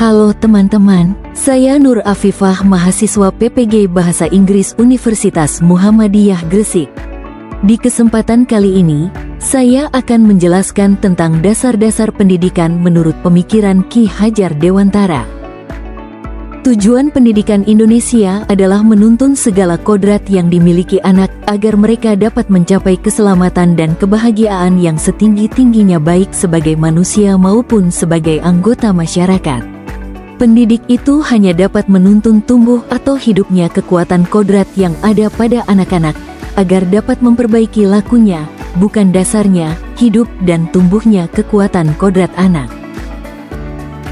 Halo teman-teman, saya Nur Afifah, mahasiswa PPG Bahasa Inggris Universitas Muhammadiyah Gresik. Di kesempatan kali ini, saya akan menjelaskan tentang dasar-dasar pendidikan menurut pemikiran Ki Hajar Dewantara. Tujuan pendidikan Indonesia adalah menuntun segala kodrat yang dimiliki anak agar mereka dapat mencapai keselamatan dan kebahagiaan yang setinggi-tingginya, baik sebagai manusia maupun sebagai anggota masyarakat. Pendidik itu hanya dapat menuntun tumbuh atau hidupnya kekuatan kodrat yang ada pada anak-anak, agar dapat memperbaiki lakunya, bukan dasarnya, hidup dan tumbuhnya kekuatan kodrat anak.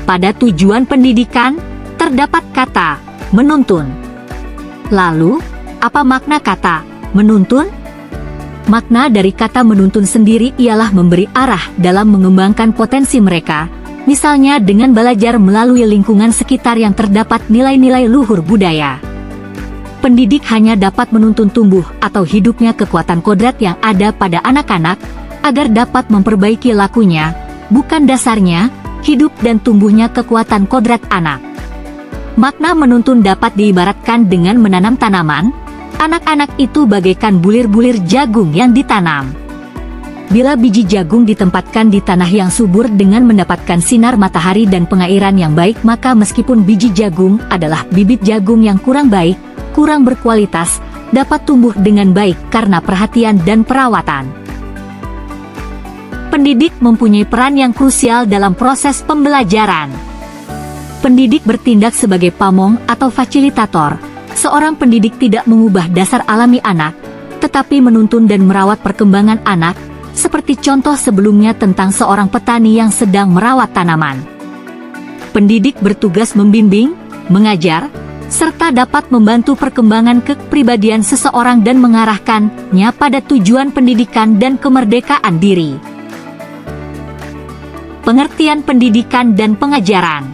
Pada tujuan pendidikan, terdapat kata menuntun. Lalu, apa makna kata menuntun? Makna dari kata menuntun sendiri ialah memberi arah dalam mengembangkan potensi mereka, misalnya dengan belajar melalui lingkungan sekitar yang terdapat nilai-nilai luhur budaya. Pendidik hanya dapat menuntun tumbuh atau hidupnya kekuatan kodrat yang ada pada anak-anak, agar dapat memperbaiki lakunya, bukan dasarnya, hidup dan tumbuhnya kekuatan kodrat anak. Makna menuntun dapat diibaratkan dengan menanam tanaman. Anak-anak itu bagaikan bulir-bulir jagung yang ditanam. Bila biji jagung ditempatkan di tanah yang subur dengan mendapatkan sinar matahari dan pengairan yang baik, maka meskipun biji jagung adalah bibit jagung yang kurang baik, kurang berkualitas, dapat tumbuh dengan baik karena perhatian dan perawatan. Pendidik mempunyai peran yang krusial dalam proses pembelajaran. Pendidik bertindak sebagai pamong atau fasilitator. Seorang pendidik tidak mengubah dasar alami anak, tetapi menuntun dan merawat perkembangan anak, seperti contoh sebelumnya tentang seorang petani yang sedang merawat tanaman. Pendidik bertugas membimbing, mengajar, serta dapat membantu perkembangan kepribadian seseorang dan mengarahkannya pada tujuan pendidikan dan kemerdekaan diri. Pengertian pendidikan dan pengajaran.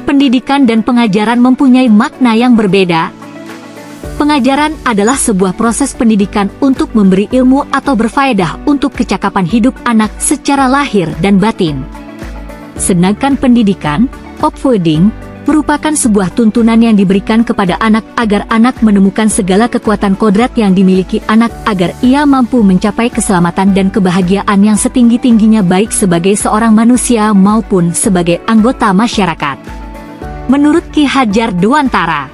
Pendidikan dan pengajaran mempunyai makna yang berbeda. Pengajaran adalah sebuah proses pendidikan untuk memberi ilmu atau berfaedah untuk kecakapan hidup anak secara lahir dan batin. Sedangkan pendidikan, opvoeding, merupakan sebuah tuntunan yang diberikan kepada anak agar anak menemukan segala kekuatan kodrat yang dimiliki anak agar ia mampu mencapai keselamatan dan kebahagiaan yang setinggi-tingginya, baik sebagai seorang manusia maupun sebagai anggota masyarakat. Menurut Ki Hajar Dewantara,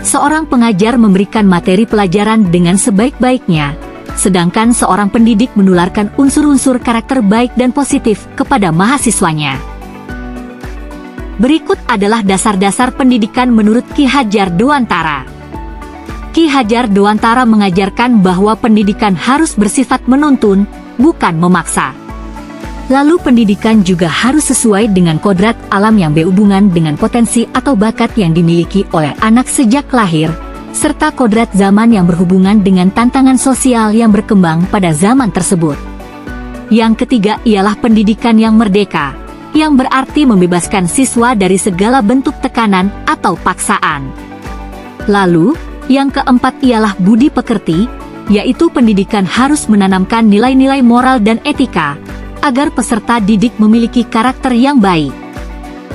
seorang pengajar memberikan materi pelajaran dengan sebaik-baiknya, sedangkan seorang pendidik menularkan unsur-unsur karakter baik dan positif kepada mahasiswanya. Berikut adalah dasar-dasar pendidikan menurut Ki Hajar Dewantara. Ki Hajar Dewantara mengajarkan bahwa pendidikan harus bersifat menuntun, bukan memaksa. Lalu pendidikan juga harus sesuai dengan kodrat alam yang berhubungan dengan potensi atau bakat yang dimiliki oleh anak sejak lahir, serta kodrat zaman yang berhubungan dengan tantangan sosial yang berkembang pada zaman tersebut. Yang ketiga ialah pendidikan yang merdeka, yang berarti membebaskan siswa dari segala bentuk tekanan atau paksaan. Lalu, yang keempat ialah budi pekerti, yaitu pendidikan harus menanamkan nilai-nilai moral dan etika, agar peserta didik memiliki karakter yang baik.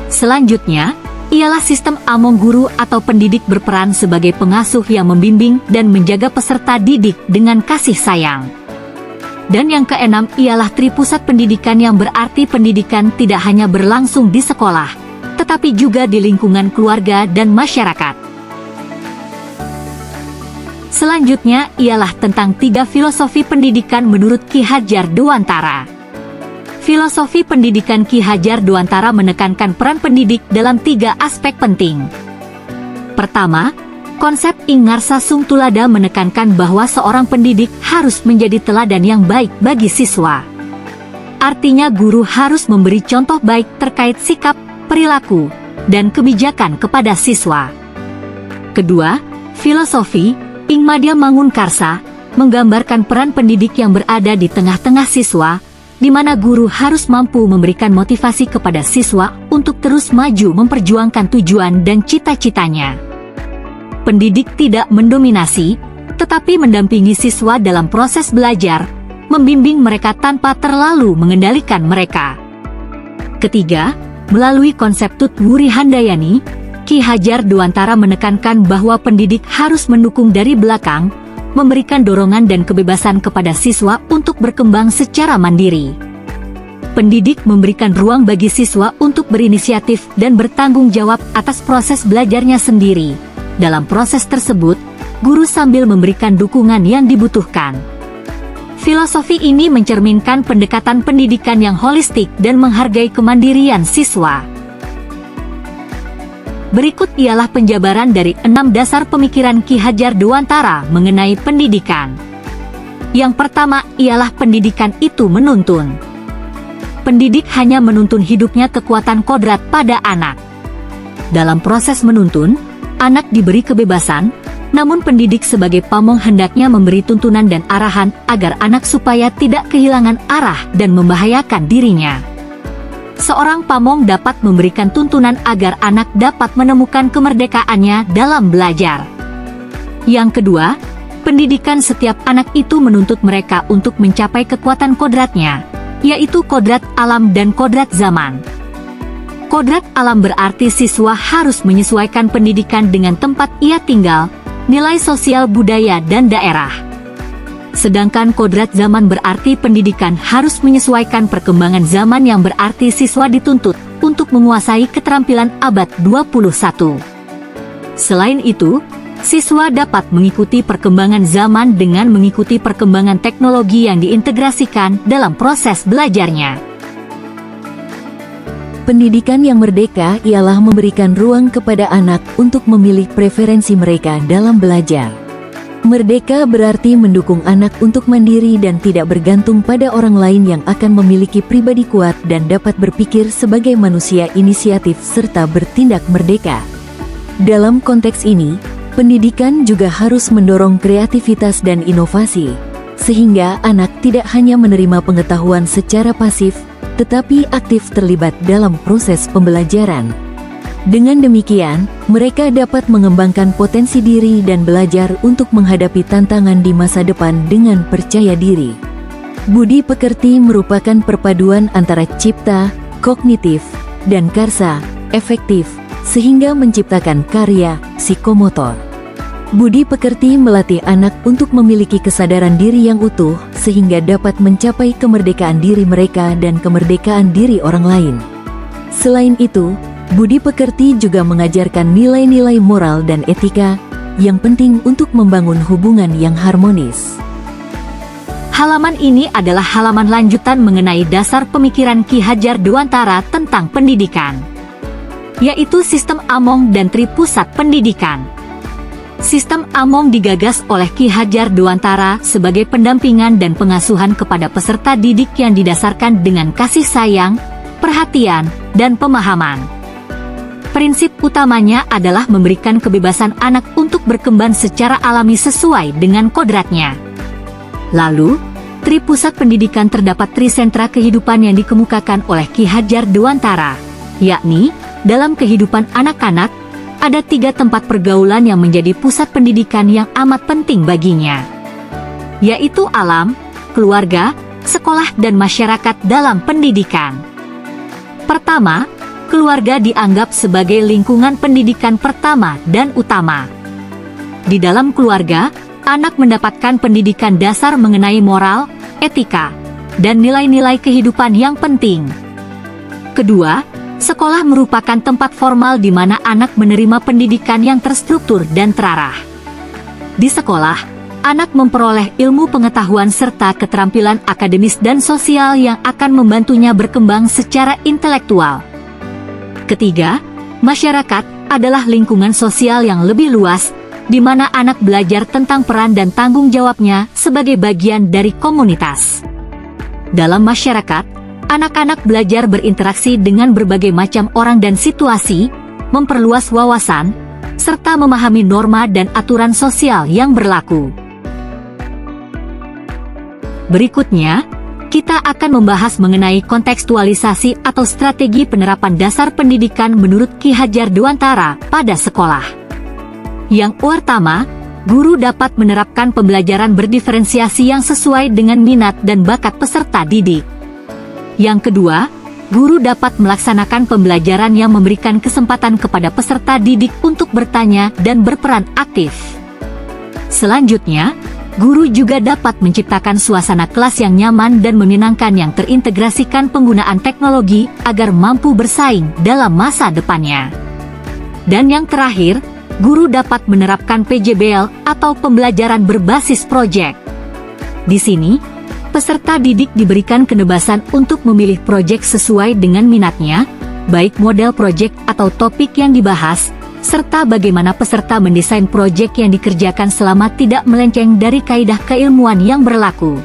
Selanjutnya, ialah sistem among guru atau pendidik berperan sebagai pengasuh yang membimbing dan menjaga peserta didik dengan kasih sayang. Dan yang keenam ialah tripusat pendidikan, yang berarti pendidikan tidak hanya berlangsung di sekolah, tetapi juga di lingkungan keluarga dan masyarakat. Selanjutnya ialah tentang 3 filosofi pendidikan menurut Ki Hajar Dewantara. Filosofi pendidikan Ki Hajar Dewantara menekankan peran pendidik dalam 3 aspek penting. Pertama, konsep Ingarsa Sung Tulada menekankan bahwa seorang pendidik harus menjadi teladan yang baik bagi siswa. Artinya guru harus memberi contoh baik terkait sikap, perilaku, dan kebijakan kepada siswa. Kedua, filosofi Ingmadya Mangunkarsa menggambarkan peran pendidik yang berada di tengah-tengah siswa, di mana guru harus mampu memberikan motivasi kepada siswa untuk terus maju memperjuangkan tujuan dan cita-citanya. Pendidik tidak mendominasi, tetapi mendampingi siswa dalam proses belajar, membimbing mereka tanpa terlalu mengendalikan mereka. Ketiga, Melalui konsep Tut Wuri Handayani, Ki Hajar Dewantara menekankan bahwa pendidik harus mendukung dari belakang, memberikan dorongan dan kebebasan kepada siswa untuk berkembang secara mandiri. Pendidik memberikan ruang bagi siswa untuk berinisiatif dan bertanggung jawab atas proses belajarnya sendiri. Dalam proses tersebut, guru sambil memberikan dukungan yang dibutuhkan. Filosofi ini mencerminkan pendekatan pendidikan yang holistik dan menghargai kemandirian siswa. Berikut ialah penjabaran dari 6 dasar pemikiran Ki Hajar Dewantara mengenai pendidikan. Yang pertama ialah pendidikan itu menuntun. Pendidik hanya menuntun hidupnya kekuatan kodrat pada anak. Dalam proses menuntun, anak diberi kebebasan, namun pendidik sebagai pamong hendaknya memberi tuntunan dan arahan agar anak supaya tidak kehilangan arah dan membahayakan dirinya. Seorang pamong dapat memberikan tuntunan agar anak dapat menemukan kemerdekaannya dalam belajar. Yang kedua, pendidikan setiap anak itu menuntut mereka untuk mencapai kekuatan kodratnya, yaitu kodrat alam dan kodrat zaman. Kodrat alam berarti siswa harus menyesuaikan pendidikan dengan tempat ia tinggal, nilai sosial budaya dan daerah. Sedangkan kodrat zaman berarti pendidikan harus menyesuaikan perkembangan zaman yang berarti siswa dituntut untuk menguasai keterampilan abad 21. Selain itu, siswa dapat mengikuti perkembangan zaman dengan mengikuti perkembangan teknologi yang diintegrasikan dalam proses belajarnya. Pendidikan yang merdeka ialah memberikan ruang kepada anak untuk memilih preferensi mereka dalam belajar. Merdeka berarti mendukung anak untuk mandiri dan tidak bergantung pada orang lain yang akan memiliki pribadi kuat dan dapat berpikir sebagai manusia inisiatif serta bertindak merdeka. Dalam konteks ini, pendidikan juga harus mendorong kreativitas dan inovasi, sehingga anak tidak hanya menerima pengetahuan secara pasif, tetapi aktif terlibat dalam proses pembelajaran. Dengan demikian, mereka dapat mengembangkan potensi diri dan belajar untuk menghadapi tantangan di masa depan dengan percaya diri. Budi pekerti merupakan perpaduan antara cipta, kognitif, dan karsa, efektif, sehingga menciptakan karya psikomotor. Budi pekerti melatih anak untuk memiliki kesadaran diri yang utuh, sehingga dapat mencapai kemerdekaan diri mereka dan kemerdekaan diri orang lain. Selain itu, budi pekerti juga mengajarkan nilai-nilai moral dan etika yang penting untuk membangun hubungan yang harmonis. Halaman ini adalah halaman lanjutan mengenai dasar pemikiran Ki Hajar Dewantara tentang pendidikan, yaitu sistem Among dan Tripusat Pendidikan. Sistem Among digagas oleh Ki Hajar Dewantara sebagai pendampingan dan pengasuhan kepada peserta didik yang didasarkan dengan kasih sayang, perhatian, dan pemahaman. Prinsip utamanya adalah memberikan kebebasan anak untuk berkembang secara alami sesuai dengan kodratnya. Lalu, Tripusat Pendidikan terdapat trisentra kehidupan yang dikemukakan oleh Ki Hajar Dewantara, yakni, dalam kehidupan anak-anak, ada 3 tempat pergaulan yang menjadi pusat pendidikan yang amat penting baginya, yaitu alam, keluarga, sekolah dan masyarakat dalam pendidikan. Pertama, keluarga dianggap sebagai lingkungan pendidikan pertama dan utama. Di dalam keluarga, anak mendapatkan pendidikan dasar mengenai moral, etika, dan nilai-nilai kehidupan yang penting. Kedua, sekolah merupakan tempat formal di mana anak menerima pendidikan yang terstruktur dan terarah. Di sekolah, anak memperoleh ilmu pengetahuan serta keterampilan akademis dan sosial yang akan membantunya berkembang secara intelektual. Ketiga, masyarakat adalah lingkungan sosial yang lebih luas, di mana anak belajar tentang peran dan tanggung jawabnya sebagai bagian dari komunitas. Dalam masyarakat, anak-anak belajar berinteraksi dengan berbagai macam orang dan situasi, memperluas wawasan, serta memahami norma dan aturan sosial yang berlaku. Berikutnya, kita akan membahas mengenai kontekstualisasi atau strategi penerapan dasar pendidikan menurut Ki Hajar Dewantara pada sekolah. Yang pertama, guru dapat menerapkan pembelajaran berdiferensiasi yang sesuai dengan minat dan bakat peserta didik. Yang kedua, guru dapat melaksanakan pembelajaran yang memberikan kesempatan kepada peserta didik untuk bertanya dan berperan aktif. Selanjutnya, guru juga dapat menciptakan suasana kelas yang nyaman dan menyenangkan yang terintegrasikan penggunaan teknologi agar mampu bersaing dalam masa depannya. Dan yang terakhir, guru dapat menerapkan PJBL atau pembelajaran berbasis proyek. Di sini, peserta didik diberikan kebebasan untuk memilih proyek sesuai dengan minatnya, baik model proyek atau topik yang dibahas, serta bagaimana peserta mendesain proyek yang dikerjakan selama tidak melenceng dari kaidah keilmuan yang berlaku.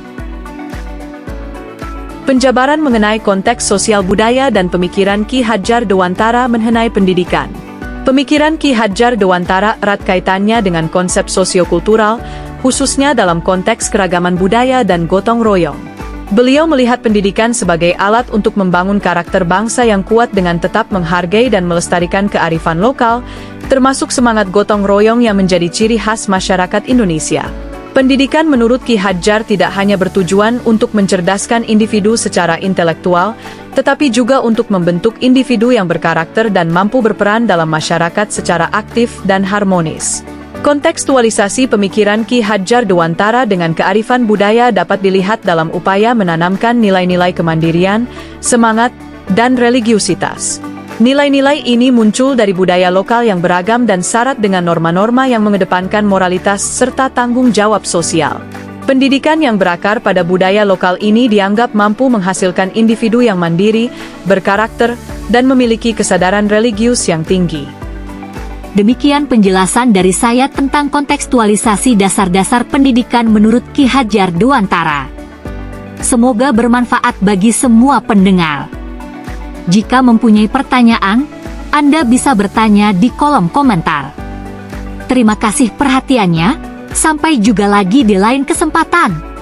Penjabaran mengenai konteks sosial budaya dan pemikiran Ki Hadjar Dewantara mengenai pendidikan. Pemikiran Ki Hadjar Dewantara erat kaitannya dengan konsep sosiokultural, khususnya dalam konteks keragaman budaya dan gotong royong. Beliau melihat pendidikan sebagai alat untuk membangun karakter bangsa yang kuat dengan tetap menghargai dan melestarikan kearifan lokal, termasuk semangat gotong royong yang menjadi ciri khas masyarakat Indonesia. Pendidikan menurut Ki Hadjar tidak hanya bertujuan untuk mencerdaskan individu secara intelektual, tetapi juga untuk membentuk individu yang berkarakter dan mampu berperan dalam masyarakat secara aktif dan harmonis. Kontekstualisasi pemikiran Ki Hadjar Dewantara dengan kearifan budaya dapat dilihat dalam upaya menanamkan nilai-nilai kemandirian, semangat, dan religiusitas. Nilai-nilai ini muncul dari budaya lokal yang beragam dan syarat dengan norma-norma yang mengedepankan moralitas serta tanggung jawab sosial. Pendidikan yang berakar pada budaya lokal ini dianggap mampu menghasilkan individu yang mandiri, berkarakter, dan memiliki kesadaran religius yang tinggi. Demikian penjelasan dari saya tentang kontekstualisasi dasar-dasar pendidikan menurut Ki Hadjar Dewantara. Semoga bermanfaat bagi semua pendengar. Jika mempunyai pertanyaan, Anda bisa bertanya di kolom komentar. Terima kasih perhatiannya, sampai jumpa lagi di lain kesempatan.